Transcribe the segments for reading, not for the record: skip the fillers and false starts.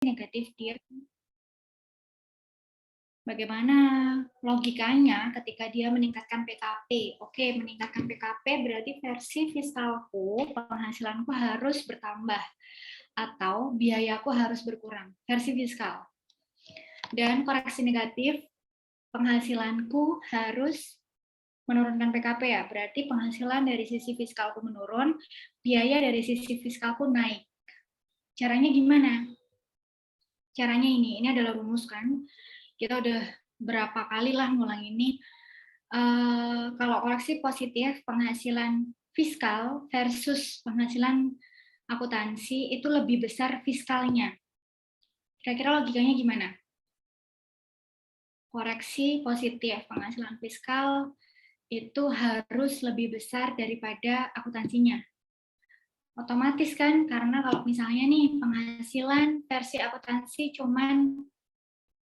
negatif dia. Bagaimana logikanya ketika dia meningkatkan PKP? Oke, meningkatkan PKP berarti versi fiskalku, penghasilanku harus bertambah atau biayaku harus berkurang, versi fiskal. Dan koreksi negatif, penghasilanku harus menurunkan PKP ya, berarti penghasilan dari sisi fiskalku menurun, biaya dari sisi fiskalku naik. Caranya gimana? Caranya ini adalah rumus kan, kita udah berapa kali lah ngulang ini. Kalau koreksi positif, penghasilan fiskal versus penghasilan akuntansi itu lebih besar fiskalnya. Kira-kira logikanya gimana? Koreksi positif, penghasilan fiskal itu harus lebih besar daripada akuntansinya. Otomatis kan, karena kalau misalnya nih penghasilan versi akuntansi cuman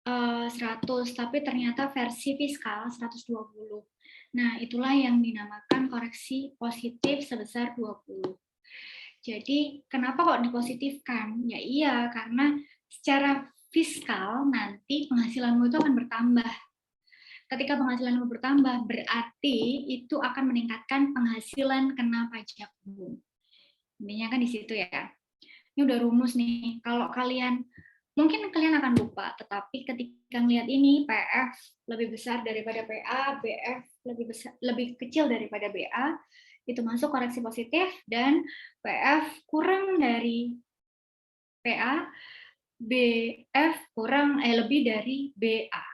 100, tapi ternyata versi fiskal 120. Nah, itulah yang dinamakan koreksi positif sebesar 20. Jadi, kenapa kok dipositifkan? Ya iya, karena secara fiskal nanti penghasilanmu itu akan bertambah. Ketika penghasilanmu bertambah, berarti itu akan meningkatkan penghasilan kena pajakmu. Intinya kan di situ ya. Ini udah rumus nih. Kalau kalian mungkin kalian akan lupa, tetapi ketika melihat ini PF lebih besar daripada PA, BF lebih kecil daripada BA, itu masuk koreksi positif, dan PF kurang dari PA, BF lebih dari BA.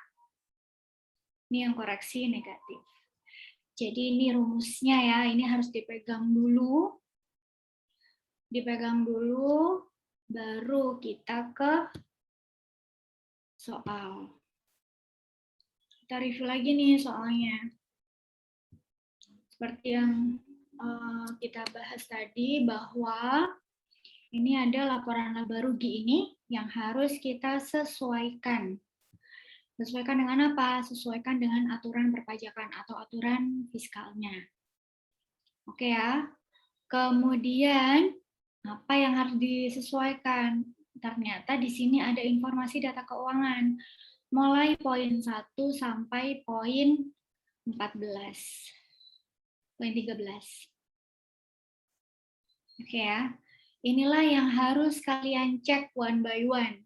Ini yang koreksi negatif. Jadi ini rumusnya ya, ini harus dipegang dulu. Dipegang dulu, baru kita ke soal. Kita review lagi nih soalnya. Seperti yang kita bahas tadi, bahwa ini ada laporan laba rugi ini yang harus kita sesuaikan. Sesuaikan dengan apa? Sesuaikan dengan aturan perpajakan atau aturan fiskalnya. Oke ya. Kemudian, apa yang harus disesuaikan? Ternyata di sini ada informasi data keuangan. Mulai poin 1 sampai poin 14. Poin 13. Oke ya. Inilah yang harus kalian cek one by one.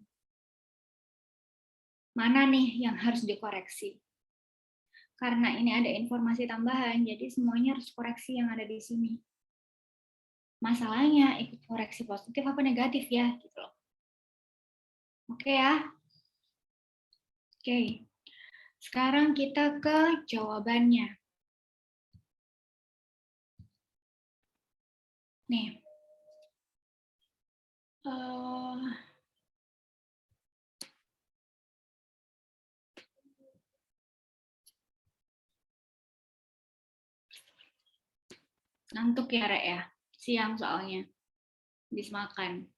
Mana nih yang harus dikoreksi? Karena ini ada informasi tambahan, jadi semuanya harus koreksi yang ada di sini. Masalahnya ikut koreksi positif apa negatif ya, gitu loh. Oke ya. Oke. Sekarang kita ke jawabannya. Nih. Ngantuk ya, Rek ya? Siang soalnya. Habis makan.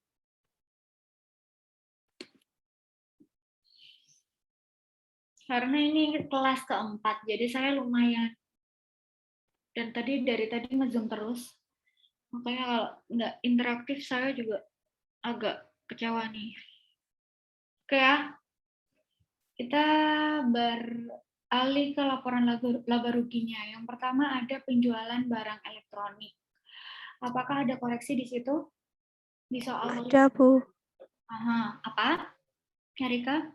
Karena ini kelas keempat, jadi saya lumayan. Dan dari tadi nge-zoom terus. Makanya kalau nggak interaktif, saya juga agak kecewa nih. Oke ya. Kita beralih ke laporan laba ruginya. Yang pertama ada penjualan barang elektronik. Apakah ada koreksi di situ? Di soal ada, Bu. Aha. Apa? Erika?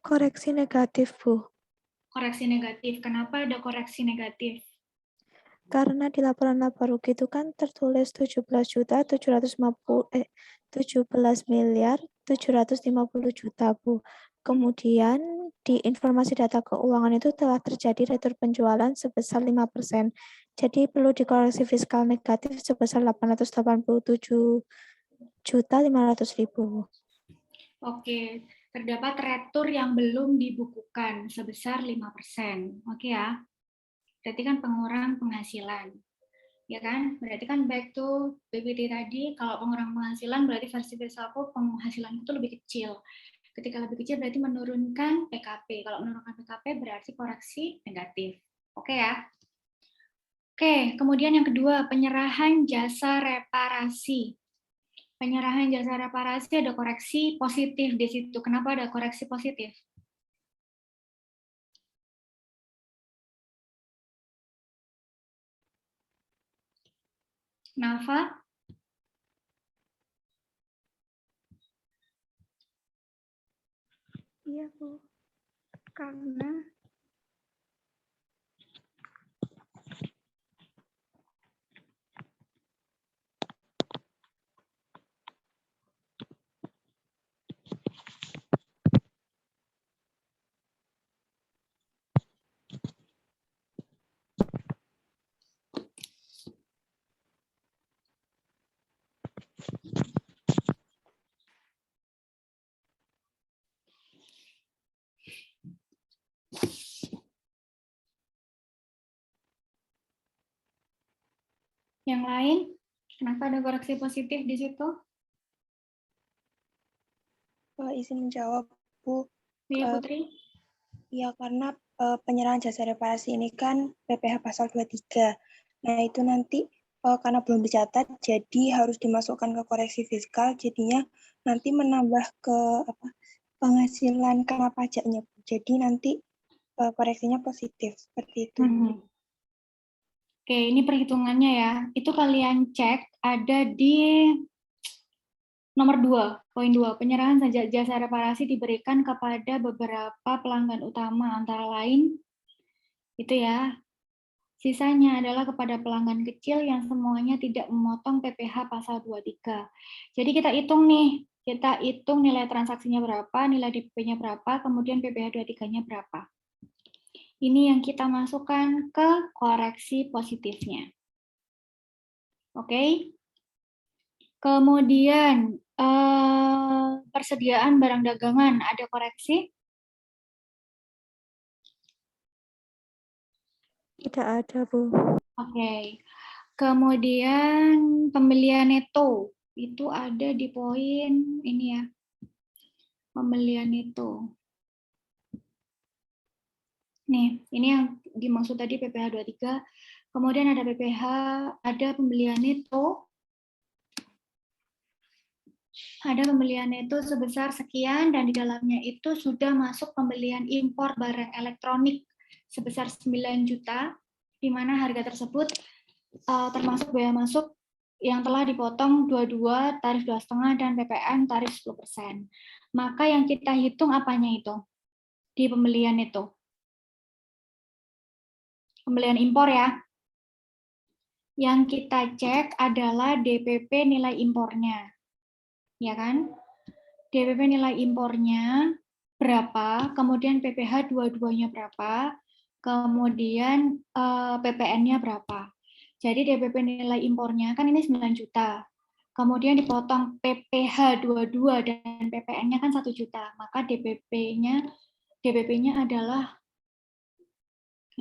Koreksi negatif, Bu. Koreksi negatif. Kenapa ada koreksi negatif? Karena di laporan laba rugi itu kan tertulis 17.750.000.750 Bu. Kemudian di informasi data keuangan itu telah terjadi retur penjualan sebesar 5%. Jadi perlu dikoreksi fiskal negatif sebesar 887.500.000. Oke, terdapat retur yang belum dibukukan sebesar 5%. Oke ya. Berarti kan pengurang penghasilan. Ya kan? Berarti kan back to BPT tadi, kalau pengurang penghasilan berarti versi fiskalku penghasilan itu lebih kecil. Ketika lebih kecil berarti menurunkan PKP. Kalau menurunkan PKP berarti koreksi negatif. Oke ya? Oke, kemudian yang kedua, penyerahan jasa reparasi. Penyerahan jasa reparasi ada koreksi positif di situ. Kenapa ada koreksi positif? Nafa? Iya, Bu. Karena Yang lain? Kenapa ada koreksi positif di situ? Izin menjawab, Bu. Iya, Putri. Ya, karena penyerahan jasa reparasi ini kan PPh pasal 23. Nah, itu nanti karena belum dicatat, jadi harus dimasukkan ke koreksi fiskal, jadinya nanti menambah ke penghasilan kena pajaknya. Jadi nanti koreksinya positif, seperti itu. Oke, ini perhitungannya ya. Itu kalian cek ada di nomor 2, poin 2. Penyerahan jasa reparasi diberikan kepada beberapa pelanggan utama, antara lain itu ya. Sisanya adalah kepada pelanggan kecil yang semuanya tidak memotong PPh pasal 23. Jadi kita hitung nih, kita hitung nilai transaksinya berapa, nilai DPP-nya berapa, kemudian PPh 23-nya berapa. Ini yang kita masukkan ke koreksi positifnya. Oke. Kemudian persediaan barang dagangan ada koreksi? tidak ada, Bu. Oke. Kemudian pembelian neto itu ada di poin ini ya. Pembelian neto. Nih, ini yang dimaksud tadi PPh 23. Kemudian ada PPh, ada pembelian neto. Ada pembelian neto sebesar sekian dan di dalamnya itu sudah masuk pembelian impor barang elektronik sebesar 9 juta, di mana harga tersebut termasuk biaya masuk yang telah dipotong 22, tarif 2,5 dan PPN tarif 10%. Maka yang kita hitung apanya itu? Di pembelian itu. Pembelian impor ya. Yang kita cek adalah DPP nilai impornya. Ya kan? DPP nilai impornya berapa, kemudian PPh dua-duanya berapa, kemudian PPN-nya berapa. Jadi DPP nilai impornya kan ini 9 juta. Kemudian dipotong PPh 22 dan PPN-nya kan 1 juta. Maka DPP-nya adalah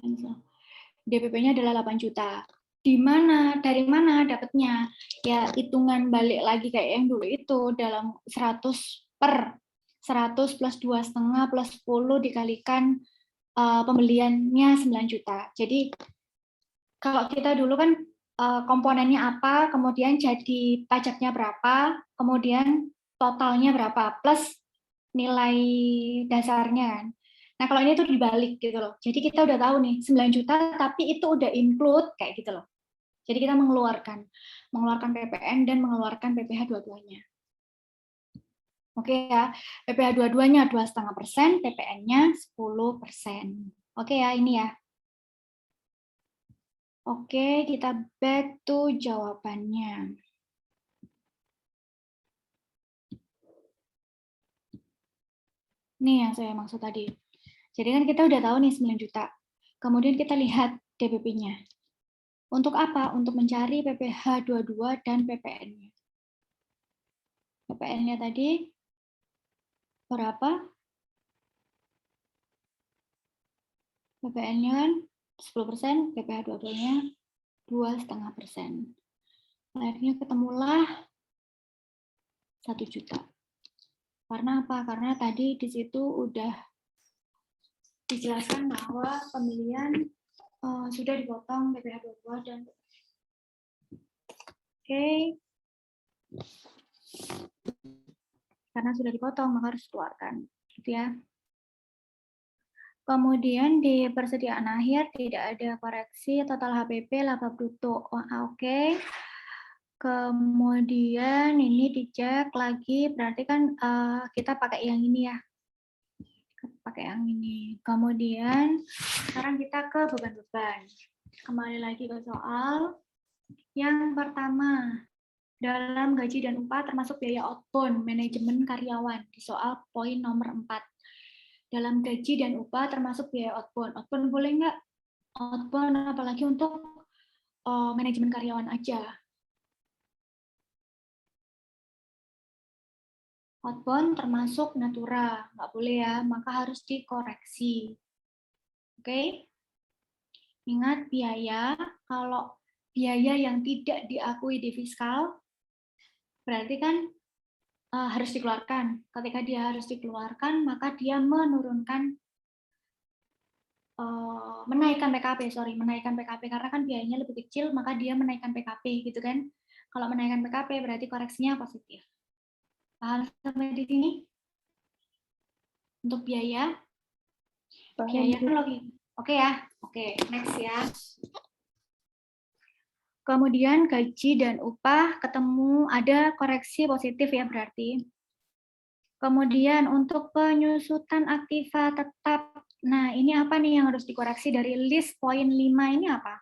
adalah 8 juta. Dari mana dapatnya? Ya hitungan balik lagi kayak yang dulu itu dalam 100 plus 2,5 plus 10 dikalikan pembeliannya 9 juta. Jadi kalau kita dulu kan komponennya apa, kemudian jadi pajaknya berapa, kemudian totalnya berapa, plus nilai dasarnya kan. Nah kalau ini tuh dibalik gitu loh. Jadi kita udah tahu nih 9 juta tapi itu udah include kayak gitu loh. Jadi kita mengeluarkan PPN dan mengeluarkan PPh dua-duanya. Oke ya, PPh dua-duanya 2,5%, PPN-nya 10%. Oke ya, ini ya. Oke, kita back to jawabannya. Nih yang saya maksud tadi. Jadi kan kita udah tahu nih 9 juta. Kemudian kita lihat DPP-nya. Untuk apa? Untuk mencari PPh 22 dan PPN-nya. PPN-nya tadi berapa? PPN-nya kan 10%, PPh 22-nya 2,5%. Akhirnya ketemulah 1 juta. Karena apa? Karena tadi di situ udah dijelaskan bahwa pembelian sudah dipotong PPh 22 dan oke. karena sudah dipotong maka harus dikeluarkan, gitu ya. Kemudian di persediaan akhir tidak ada koreksi total HPP, laba bruto. Oke. Kemudian ini dicek lagi, berarti kan kita pakai yang ini ya. Pakai yang ini. Kemudian sekarang kita ke beban-beban. Kembali lagi ke soal. Yang pertama, dalam gaji dan upah termasuk biaya outbound manajemen karyawan di soal poin nomor 4. Dalam gaji dan upah termasuk biaya outbound. Outbound boleh nggak? Outbound apalagi untuk manajemen karyawan aja. Outbound termasuk natura, nggak boleh ya, maka harus dikoreksi. Oke? Ingat biaya, kalau biaya yang tidak diakui di fiskal, berarti kan harus dikeluarkan. Ketika dia harus dikeluarkan, maka dia menurunkan menaikkan PKP karena kan biayanya lebih kecil, maka dia menaikkan PKP gitu kan. Kalau menaikkan PKP berarti koreksinya positif. Paham sampai di sini? Untuk biaya? Biaya kan logik. Oke ya. Oke, next ya. Kemudian gaji dan upah ketemu ada koreksi positif ya berarti. Kemudian untuk penyusutan aktiva tetap. Nah, ini apa nih yang harus dikoreksi dari list poin 5 ini apa?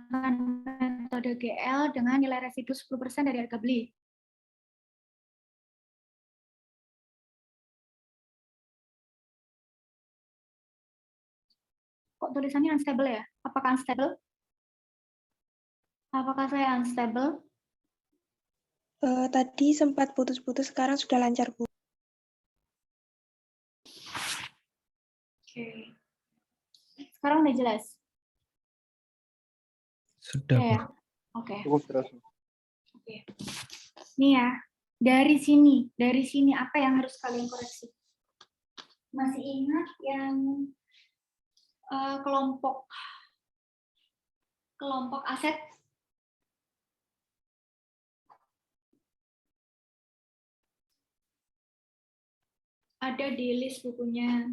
Metode GL dengan nilai residu 10% dari harga beli. Kok tulisannya unstable ya? Apakah unstable? Apakah saya unstable? Tadi sempat putus-putus, sekarang sudah lancar, Bu. Oke. Sekarang udah jelas? Sudah, ya? Bu. Oke. Oke. Nih ya, dari sini apa yang harus kalian koreksi? Masih ingat yang kelompok aset? Ada di list bukunya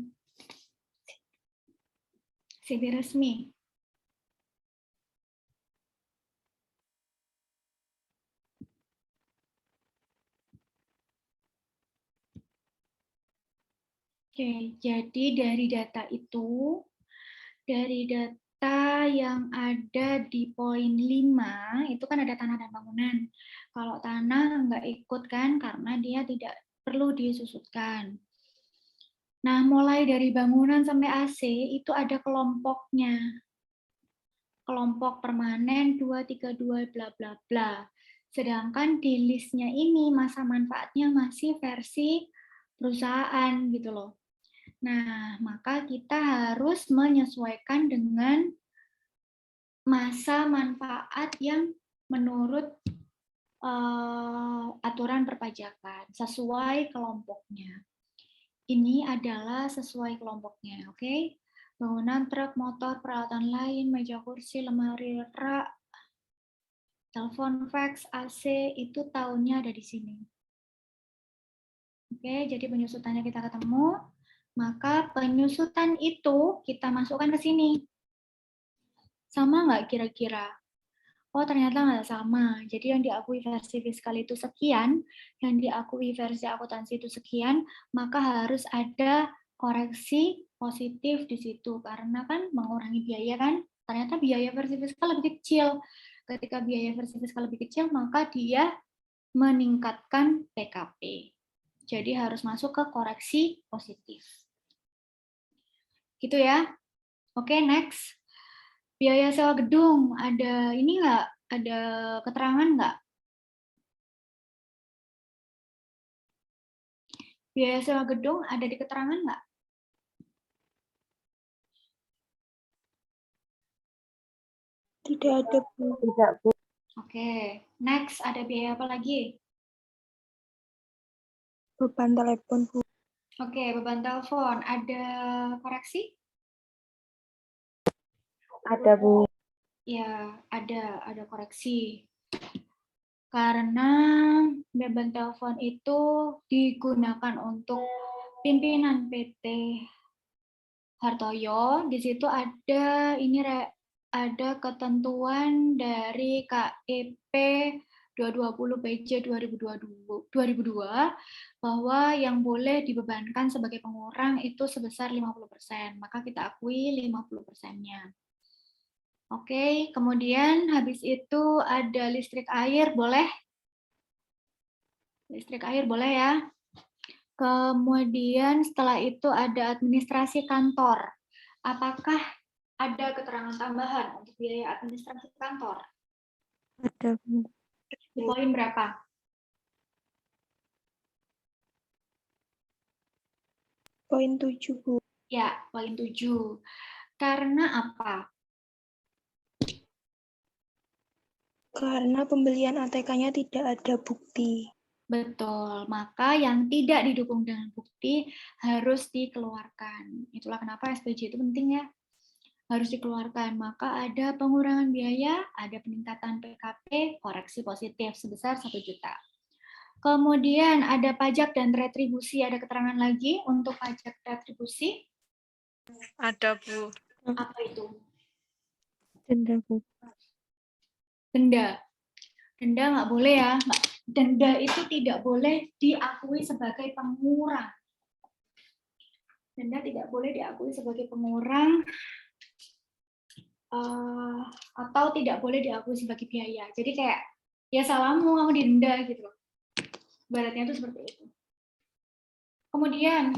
CV resmi. Oke, jadi dari data yang ada di poin 5, itu kan ada tanah dan bangunan. Kalau tanah nggak ikut kan, karena dia tidak perlu disusutkan. Nah, mulai dari bangunan sampai AC, itu ada kelompoknya. Kelompok permanen, 232, bla bla bla. Sedangkan di listnya ini, masa manfaatnya masih versi perusahaan gitu loh. Nah, maka kita harus menyesuaikan dengan masa manfaat yang menurut aturan perpajakan sesuai kelompoknya. Ini adalah sesuai kelompoknya, oke? Bangunan, truk, motor, peralatan lain, meja kursi, lemari, rak, telepon, fax, AC, itu tahunnya ada di sini. Oke, jadi penyusutannya kita ketemu, maka penyusutan itu kita masukkan ke sini. Sama nggak kira-kira? Oh, ternyata nggak sama. Jadi yang diakui versi fiskal itu sekian, yang diakui versi akuntansi itu sekian, maka harus ada koreksi positif di situ. Karena kan mengurangi biaya kan, ternyata biaya versi fiskal lebih kecil. Ketika biaya versi fiskal lebih kecil, maka dia meningkatkan PKP. Jadi harus masuk ke koreksi positif. Gitu ya. Oke, next. Biaya sewa gedung, ada ini nggak? Ada keterangan nggak? Biaya sewa gedung ada di keterangan nggak? Tidak ada, Bu. Tidak, Bu. Oke, next ada biaya apa lagi? Beban telepon, Bu. Oke, beban telepon. Ada koreksi? Ada, Bu. Ya, ada koreksi. Karena beban telepon itu digunakan untuk pimpinan PT Hartoyo. Di situ ada ada ketentuan dari KEP 220 PJ 2002 bahwa yang boleh dibebankan sebagai pengurang itu sebesar 50%, maka kita akui 50%-nya. Oke, kemudian habis itu ada listrik air, boleh? Listrik air boleh ya. Kemudian setelah itu ada administrasi kantor. Apakah ada keterangan tambahan untuk biaya administrasi kantor? Ada, Bu. Di poin berapa? Poin 7, Bu. Ya, poin 7. Karena apa? Karena pembelian ATK-nya tidak ada bukti. Betul, maka yang tidak didukung dengan bukti harus dikeluarkan. Itulah kenapa SPJ itu penting ya. Harus dikeluarkan, maka ada pengurangan biaya, ada peningkatan PKP, koreksi positif sebesar 1 juta. Kemudian ada pajak dan retribusi, ada keterangan lagi untuk pajak retribusi? Ada, Bu. Apa itu? Denda, Bu. Denda. Denda nggak boleh ya. Denda itu tidak boleh diakui sebagai pengurang. Denda tidak boleh diakui sebagai pengurang atau tidak boleh diakui sebagai biaya. Jadi kayak, ya salahmu, kamu didenda gitu. Baratnya itu seperti itu. Kemudian,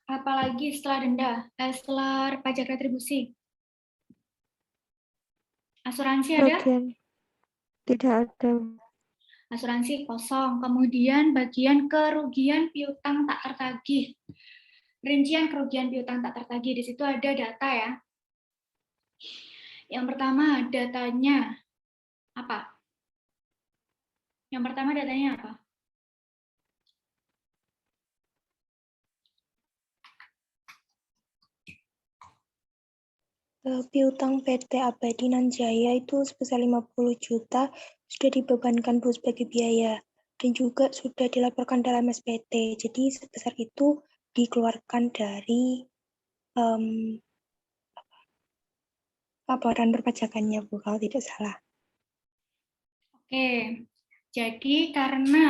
apalagi setelah denda, setelah pajak retribusi? Asuransi ada? Bagian tidak ada. Asuransi kosong. Kemudian bagian kerugian piutang tak tertagih. Rincian kerugian piutang tak tertagih, di situ ada data ya. Yang pertama datanya apa? Yang pertama datanya apa? Piutang PT Abadi Nanjaya itu sebesar 50 juta sudah dibebankan Bu sebagai biaya dan juga sudah dilaporkan dalam SPT. Jadi sebesar itu dikeluarkan dari laporan perpajakannya Bu kalau tidak salah. Oke, jadi karena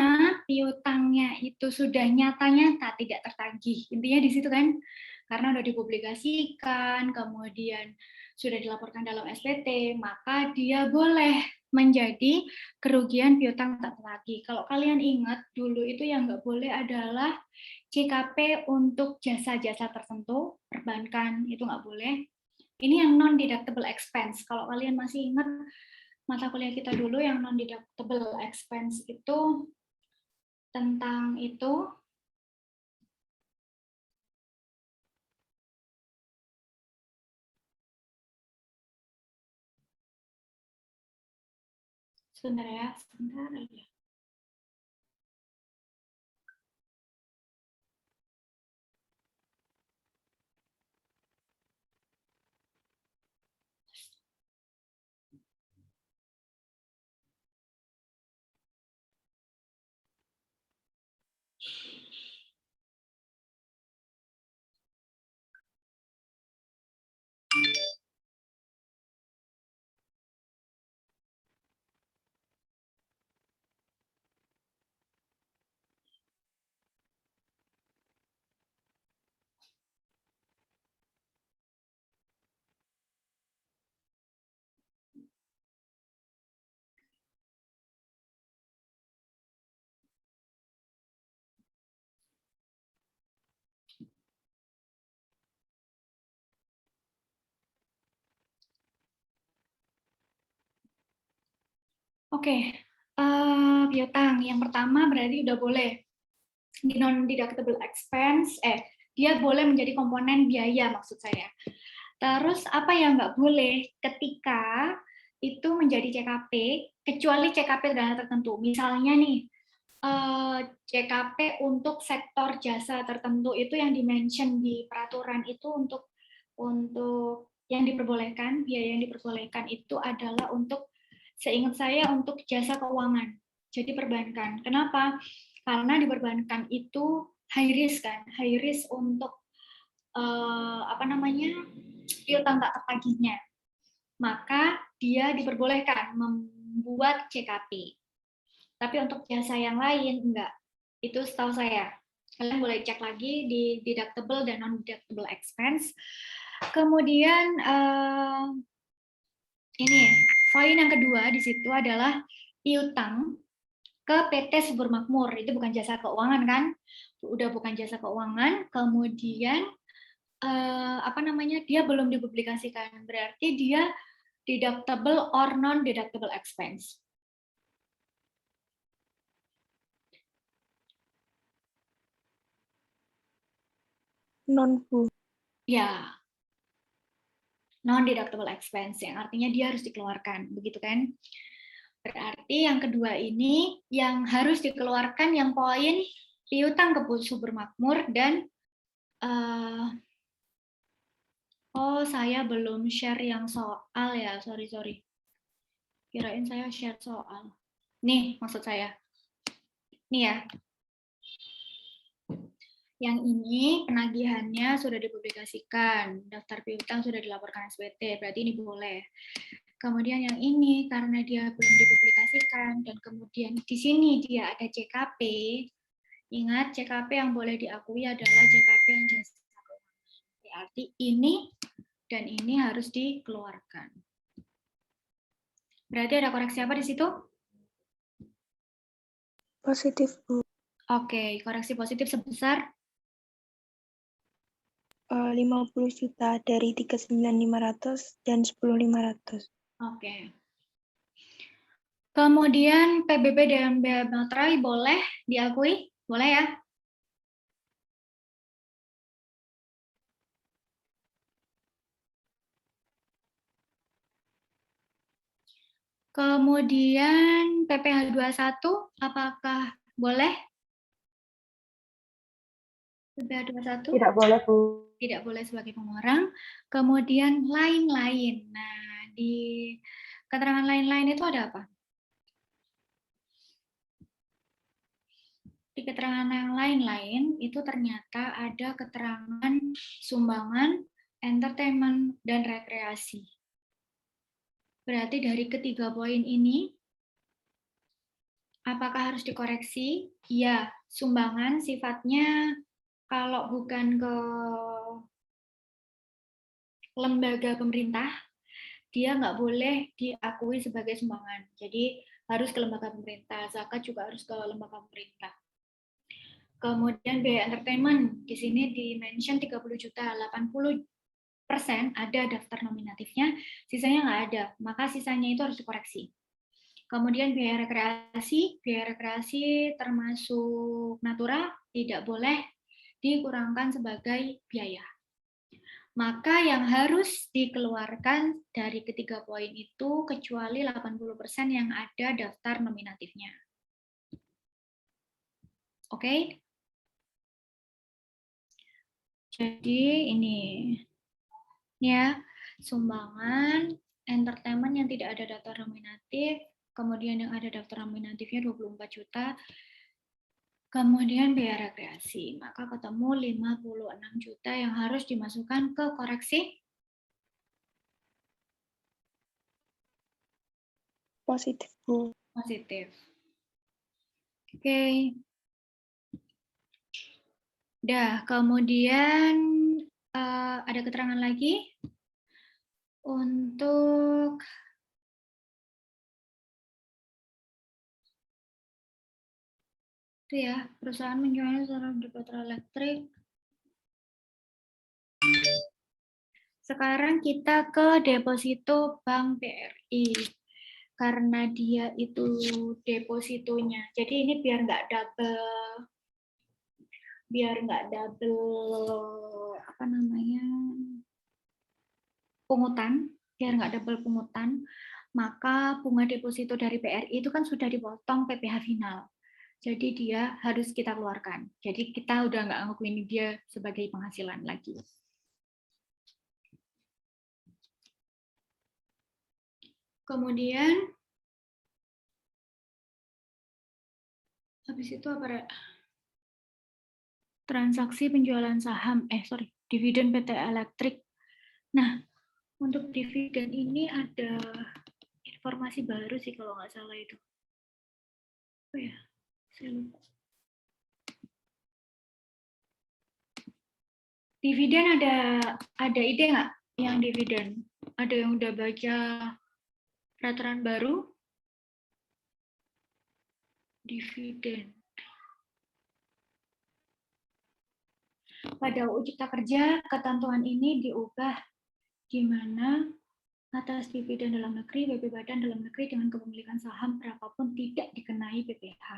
piutangnya itu sudah nyata-nyata tidak tertagih, intinya di situ kan, karena sudah dipublikasikan, kemudian sudah dilaporkan dalam SPT, maka dia boleh menjadi kerugian piutang tak tertagih. Kalau kalian ingat, dulu itu yang nggak boleh adalah CKP untuk jasa-jasa tertentu, perbankan itu nggak boleh. Ini yang non-deductible expense. Kalau kalian masih ingat, mata kuliah kita dulu yang non-deductible expense itu tentang itu. Sebentar ya, sebentar aja. Oke, piutang yang pertama berarti udah boleh di non-deductible expense, dia boleh menjadi komponen biaya maksud saya. Terus apa yang nggak boleh ketika itu menjadi CKP, kecuali CKP dana tertentu. Misalnya nih, CKP untuk sektor jasa tertentu itu yang dimention di peraturan itu untuk Yang diperbolehkan, biaya yang diperbolehkan itu adalah untuk, seingat saya, untuk jasa keuangan. Jadi perbankan. Kenapa? Karena di perbankan itu high risk kan, high risk untuk piutang tak tertagihnya. Maka dia diperbolehkan membuat CKP. Tapi untuk jasa yang lain enggak. Itu setahu saya. Kalian boleh cek lagi di deductible dan non-deductible expense. Kemudian ini poin yang kedua di situ adalah piutang ke PT Subur Makmur. Itu bukan jasa keuangan kan? Udah bukan jasa keuangan. Kemudian dia belum dipublikasikan. Berarti dia deductible or non-deductible expense. Non, Bu. Ya, non-deductible expense, yang artinya dia harus dikeluarkan, begitu kan? Berarti yang kedua ini, yang harus dikeluarkan yang poin piutang ke Subur Makmur dan saya belum share yang soal ya, sorry. Kirain saya share soal. Nih, maksud saya. Nih ya. Yang ini penagihannya sudah dipublikasikan, daftar piutang sudah dilaporkan SPT, berarti ini boleh. Kemudian yang ini karena dia belum dipublikasikan dan kemudian di sini dia ada CKP. Ingat, CKP yang boleh diakui adalah CKP yang jasa keuangan. Berarti ini dan ini harus dikeluarkan. Berarti ada koreksi apa di situ? Positif, Bu. Oke, koreksi positif sebesar 50 juta dari 39.500 dan 10.500. Oke. Kemudian PBB dan biaya materai boleh diakui? Boleh ya? Kemudian PPh 21 apakah boleh? PPh 21? Tidak boleh, Bu. Tidak boleh sebagai pengurang. Kemudian lain-lain. Nah, di keterangan lain-lain itu ada apa? Di keterangan yang lain-lain itu ternyata ada keterangan sumbangan, entertainment, dan rekreasi. Berarti dari ketiga poin ini, apakah harus dikoreksi? Iya, sumbangan sifatnya kalau bukan ke lembaga pemerintah, dia nggak boleh diakui sebagai sumbangan. Jadi harus ke lembaga pemerintah. Zakat juga harus ke lembaga pemerintah. Kemudian biaya entertainment, di sini di-mention 30 juta, 80% ada daftar nominatifnya, sisanya nggak ada, maka sisanya itu harus dikoreksi. Kemudian biaya rekreasi termasuk natura, tidak boleh dikurangkan sebagai biaya. Maka yang harus dikeluarkan dari ketiga poin itu kecuali 80% yang ada daftar nominatifnya. Oke? Jadi ini ya, sumbangan, entertainment yang tidak ada daftar nominatif, kemudian yang ada daftar nominatifnya 24 juta, kemudian biaya rekreasi. Maka ketemu 56 juta yang harus dimasukkan ke koreksi Positif, Bu. positif. Oke. Dah, kemudian ada keterangan lagi untuk itu ya, perusahaan menjualnya secara distributor elektrik. Sekarang kita ke deposito Bank BRI. Karena dia itu depositonya. Jadi ini biar nggak double pungutan, biar nggak double pungutan, maka bunga deposito dari BRI itu kan sudah dipotong PPh final. Jadi dia harus kita keluarkan. Jadi kita udah nggak ngakuin dia sebagai penghasilan lagi. Kemudian habis itu apa? Transaksi penjualan saham, dividen PT Elektrik. Nah, untuk dividen ini ada informasi baru sih kalau nggak salah itu. Oh ya, saya lupa. Dividen ada ide nggak yang dividen? Ada yang udah baca peraturan baru? Dividen. Pada UU Cipta Kerja, ketentuan ini diubah di mana atas dividen dalam negeri, BP Badan dalam negeri dengan kepemilikan saham berapapun tidak dikenai PPh.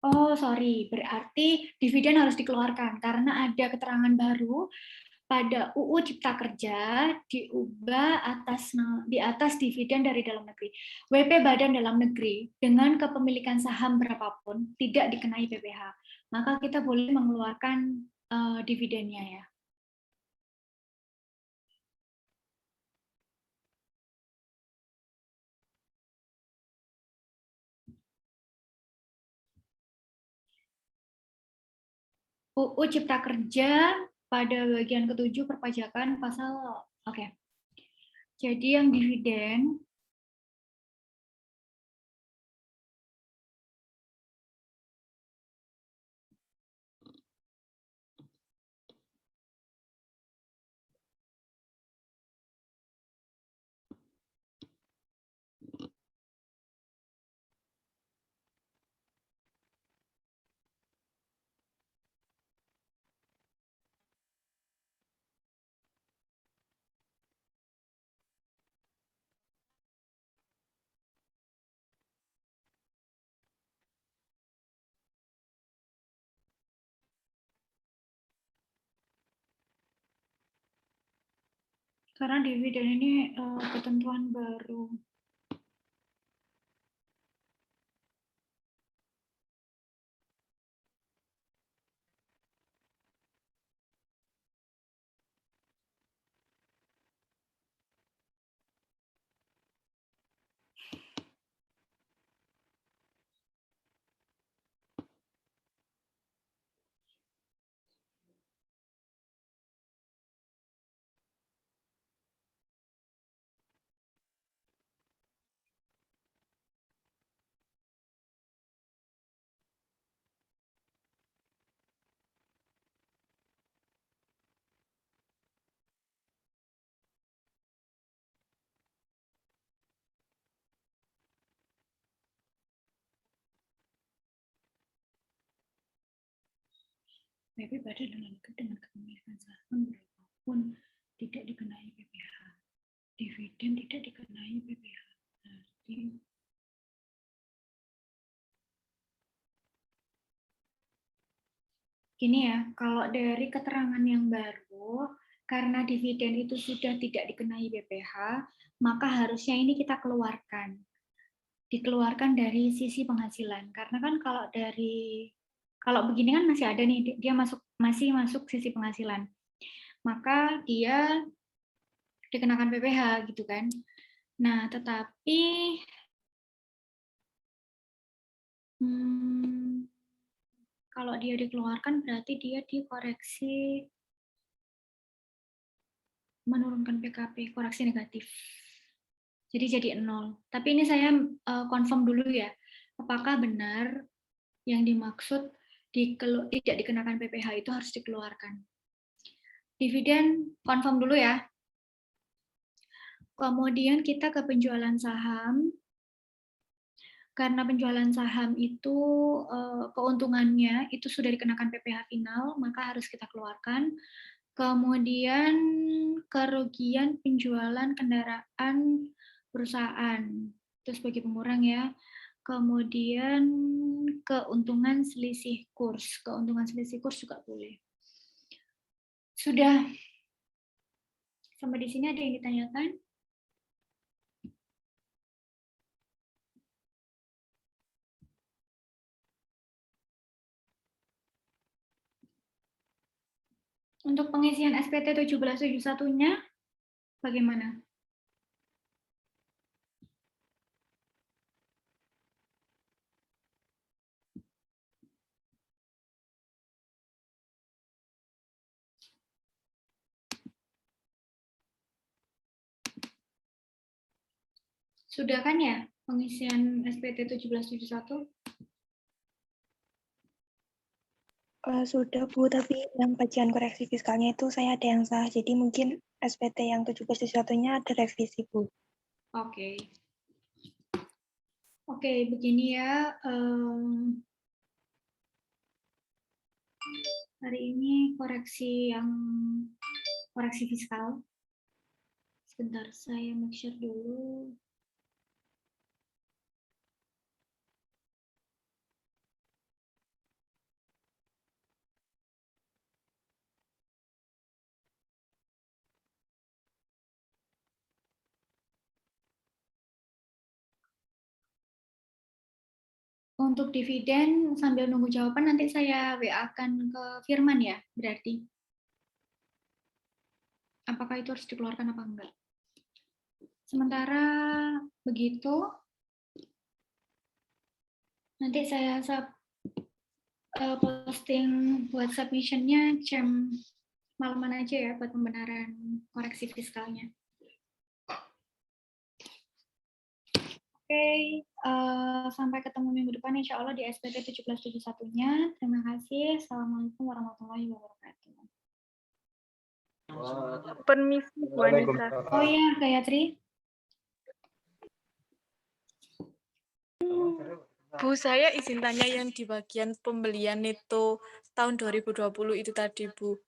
Oh, sorry. Berarti dividen harus dikeluarkan karena ada keterangan baru pada UU Cipta Kerja diubah di atas dividen dari dalam negeri. WP Badan Dalam Negeri dengan kepemilikan saham berapapun tidak dikenai PPh. Maka kita boleh mengeluarkan dividennya ya. UU Cipta Kerja pada bagian ke-7 perpajakan pasal oke. Jadi yang dividen karena dividen ini ketentuan baru. BP Badan Dalam Negeri dengan kepemilikan saham berapapun tidak dikenai PPh. Dividen tidak dikenai PPh. Berarti gini ya, kalau dari keterangan yang baru, karena dividen itu sudah tidak dikenai BPh, maka harusnya ini kita keluarkan. Dikeluarkan dari sisi penghasilan. Karena kan kalau begini kan masih ada nih, dia masih masuk sisi penghasilan. Maka dia dikenakan PPh gitu kan. Nah, tetapi kalau dia dikeluarkan berarti dia dikoreksi menurunkan PKP, koreksi negatif. Jadi 0. Tapi ini saya confirm dulu ya, apakah benar yang dimaksud tidak dikenakan PPh itu harus dikeluarkan. Dividen confirm dulu ya. Kemudian kita ke penjualan saham. Karena penjualan saham itu keuntungannya itu sudah dikenakan PPh final, maka harus kita keluarkan. Kemudian kerugian penjualan kendaraan perusahaan, itu sebagai pengurang ya. Kemudian keuntungan selisih kurs juga boleh. Sudah sampai di sini ada yang ditanyakan? Untuk pengisian SPT 1771-nya bagaimana? Sudah kan ya pengisian SPT 1771? Sudah Bu, tapi yang bagian koreksi fiskalnya itu saya ada yang salah, jadi mungkin SPT yang 1771-nya ada revisi Bu. Oke. Oke, begini ya. Hari ini koreksi fiskal. Sebentar, saya make sure dulu. Untuk dividen sambil nunggu jawaban nanti saya WA-kan ke Firman ya, berarti. Apakah itu harus dikeluarkan apa enggak? Sementara begitu, nanti saya posting buat submission-nya jam malaman aja ya buat pembenaran koreksi fiskalnya. Oke, sampai ketemu minggu depan insya Allah di SPT 1771-nya. Terima kasih. Assalamualaikum warahmatullahi wabarakatuh. Permisi Bu Anissa. Oh iya, Gayatri. Bu, saya izin tanya yang di bagian pembelian neto tahun 2020 itu tadi Bu.